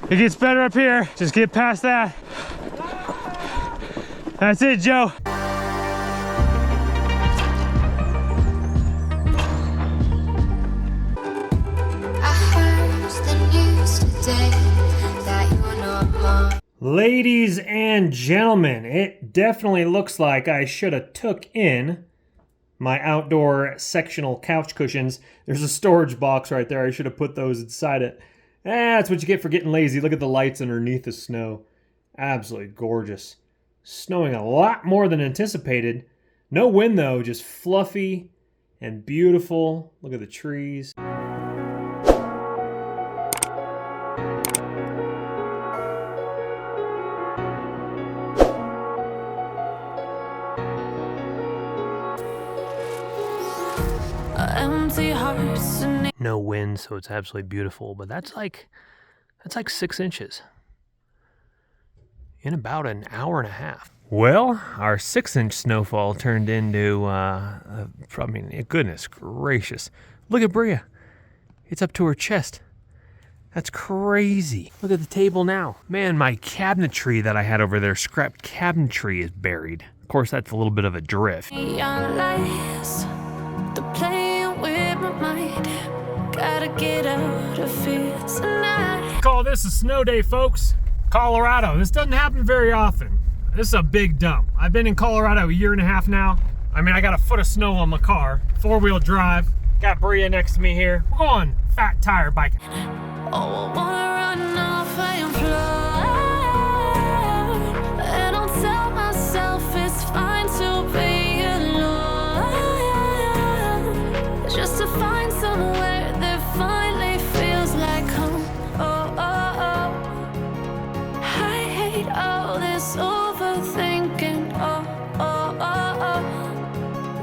It gets better up here. Just get past that. That's it, Joe. Ladies and gentlemen, it definitely looks like I should have took in my outdoor sectional couch cushions. There's a storage box right there. I should have put those inside it. That's what you get for getting lazy. Look at the lights underneath the snow. Absolutely gorgeous. Snowing a lot more than anticipated. No wind though, just fluffy and beautiful. Look at the trees. No wind, so it's absolutely beautiful, but that's like 6 inches in about an hour and a half. Well, our 6-inch snowfall turned into, I mean, goodness gracious. Look at Bria. It's up to her chest. That's crazy. Look at the table now. Man, my cabinetry that I had over there, scrapped cabinetry, is buried. Of course, that's a little bit of a drift. Gotta get out of here tonight. Call this a snow day, folks. Colorado. This doesn't happen very often. This is a big dump. I've been in Colorado a year and a half now. I mean, I got a foot of snow on my car. 4-wheel drive. Got Bria next to me here. We're going fat tire biking. Oh, I wanna run off and fly. And I'll tell myself it's fine to be alone. Just to find somewhere finally feels like home. Oh, oh, oh. I hate all this overthinking. Oh, oh, oh, oh.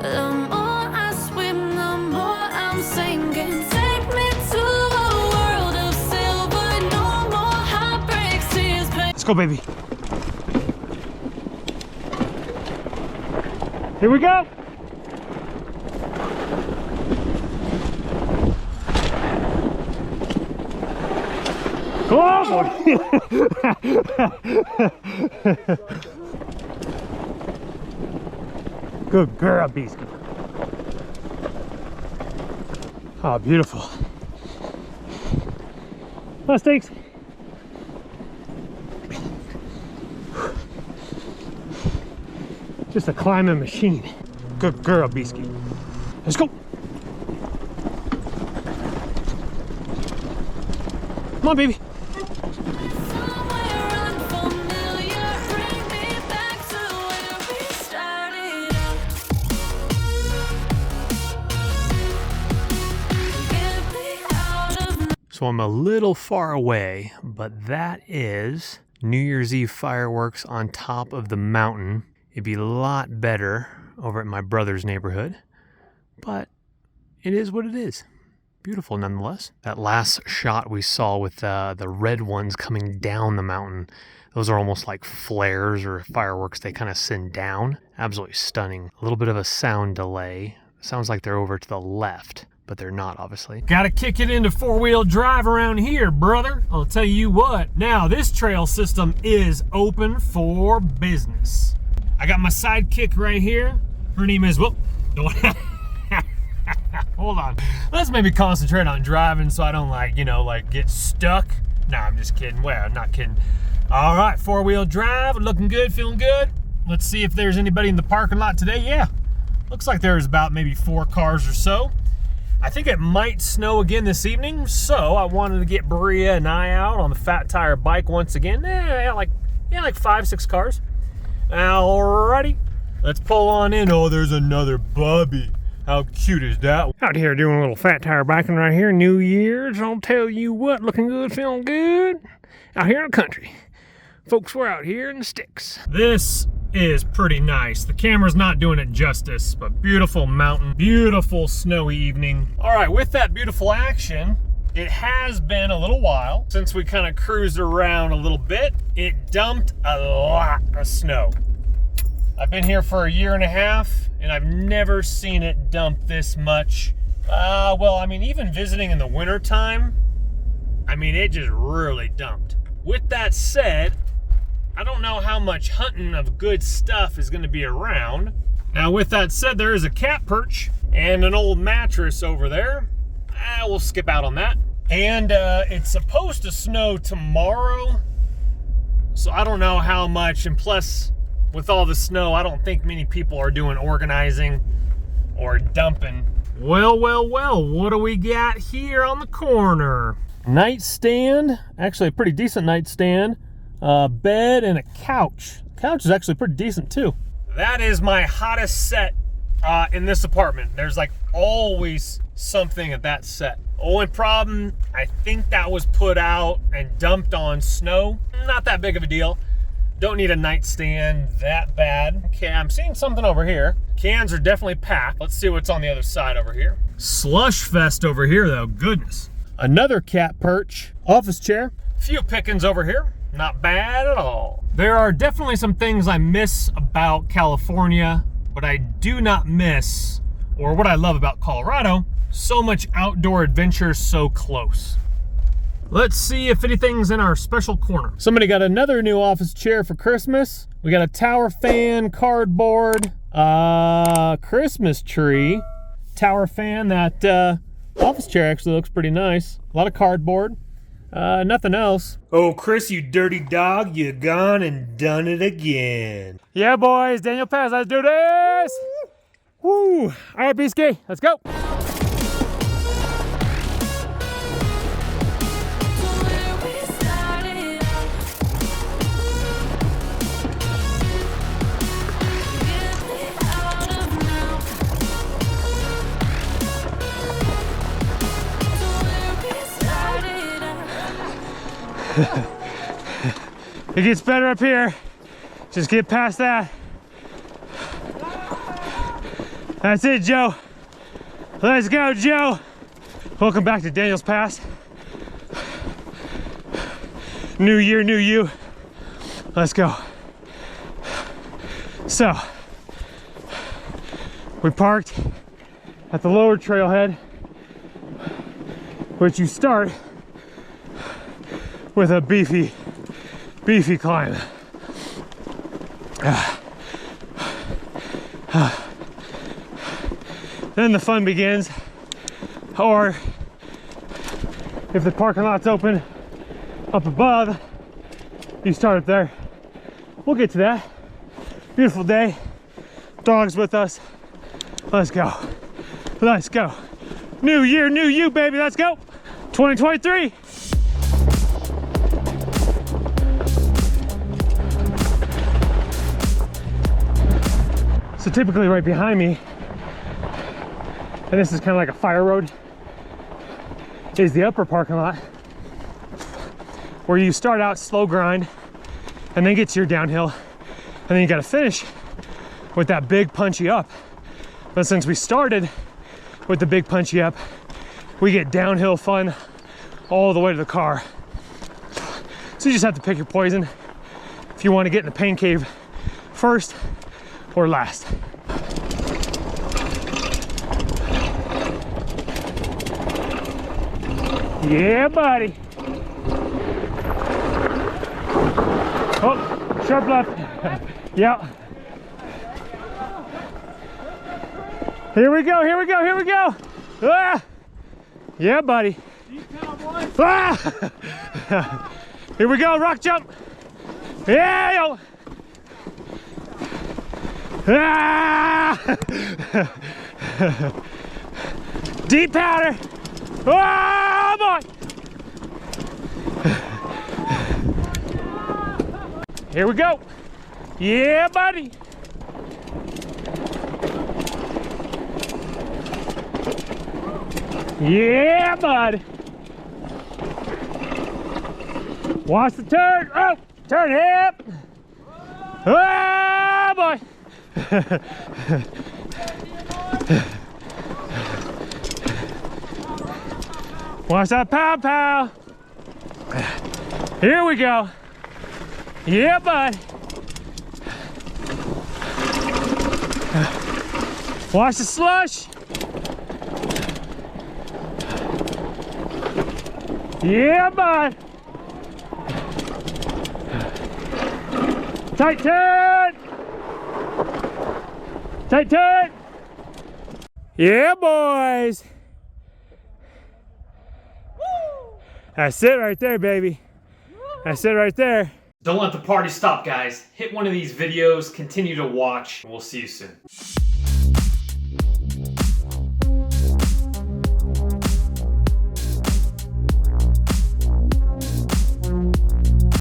The more I swim, the more I'm sinking. Take me to a world of silver. No more heartbreaks, tears, pain. Let's go, baby. Here we go. Come on, boy. Good girl, Beastie. Oh, beautiful. Mustangs. Just a climbing machine. Good girl, Beastie. Let's go. Come on, baby. So I'm a little far away, but that is New Year's Eve fireworks on top of the mountain. It'd be a lot better over at my brother's neighborhood, but it is what it is. Beautiful nonetheless. That last shot we saw with the red ones coming down the mountain, those are almost like flares or fireworks they kind of send down. Absolutely stunning. A little bit of a sound delay. Sounds like they're over to the left, but they're not, obviously. Gotta kick it into 4-wheel drive around here, brother. I'll tell you what. Now, this trail system is open for business. I got my sidekick right here. Her name is, well, hold on. Let's maybe concentrate on driving so I don't get stuck. Nah, I'm just kidding. Well, I'm not kidding. All right, 4-wheel drive, looking good, feeling good. Let's see if there's anybody in the parking lot today. Yeah, looks like there's about maybe 4 cars or so. I think it might snow again this evening, so I wanted to get Bria and I out on the fat tire bike once again. Like 5-6 cars. Alrighty, let's pull on in. Oh, there's another Bubby. How cute is that? Out here doing a little fat tire biking right here. New Year's, I'll tell you what, looking good, feeling good. Out here in the country. Folks, we're out here in the sticks. This is pretty nice. The camera's not doing it justice, but beautiful mountain, beautiful snowy evening. All right, with that beautiful action, it has been a little while since we kind of cruised around a little bit. It dumped a lot of snow. I've been here for a year and a half, and I've never seen it dump this much. Well, I mean, even visiting in the winter time, I mean, it just really dumped. With that said, I don't know how much hunting of good stuff is going to be around. Now, with that said, there is a cat perch and an old mattress over there. We'll skip out on that. And it's supposed to snow tomorrow, so I don't know how much. And plus, with all the snow, I don't think many people are doing organizing or dumping. Well, what do we got here on the corner? Nightstand, actually a pretty decent nightstand. Bed and a couch. Couch is actually pretty decent too. That is my hottest set in this apartment. There's like always something at that set. Only problem, I think that was put out and dumped on snow. Not that big of a deal. Don't need a nightstand that bad. Okay, I'm seeing something over here. Cans are definitely packed. Let's see what's on the other side over here. Slush fest over here though, goodness. Another cat perch, office chair. Few pickings over here, not bad at all. There are definitely some things I miss about California, but I do not miss, or what I love about Colorado, so much outdoor adventure so close. Let's see if anything's in our special corner. Somebody got another new office chair for Christmas. We got a tower fan, cardboard, Christmas tree, tower fan. That office chair actually looks pretty nice. A lot of cardboard, nothing else. Oh, Chris, you dirty dog, you gone and done it again. Yeah, boys, Daniel Paz, let's do this. Woo! All right, B-Ski, let's go. It gets better up here. Just get past that. That's it, Joe. Let's go, Joe. Welcome back to Daniel's Pass. New year, new you. Let's go. So, we parked at the lower trailhead, which you start with a beefy climb. Then the fun begins, or if the parking lot's open up above, you start up there. We'll get to that. Beautiful day, dogs with us. Let's go, let's go. New year, new you, baby, let's go. 2023. So typically right behind me, and this is kind of like a fire road, is the upper parking lot, where you start out slow grind and then get to your downhill, and then you got to finish with that big punchy up. But since we started with the big punchy up, we get downhill fun all the way to the car. So you just have to pick your poison if you want to get in the pain cave first or last. Yeah, buddy. Oh, sharp left. Yeah. Here we go, here we go, here we go. Ah! Yeah, buddy. Ah! Here we go, rock jump. Yeah, yo. Ah! Deep powder. Oh boy! Here we go. Yeah, buddy. Yeah, bud. Watch the turn. Oh, turn hip. Oh boy. Watch that pow pow. Here we go. Yeah, bud. Watch the slush. Yeah, bud. Tight turn! Tight turn! Yeah, boys! Woo! That's it right there, baby. That's it right there. Don't let the party stop, guys. Hit one of these videos, continue to watch. We'll see you soon.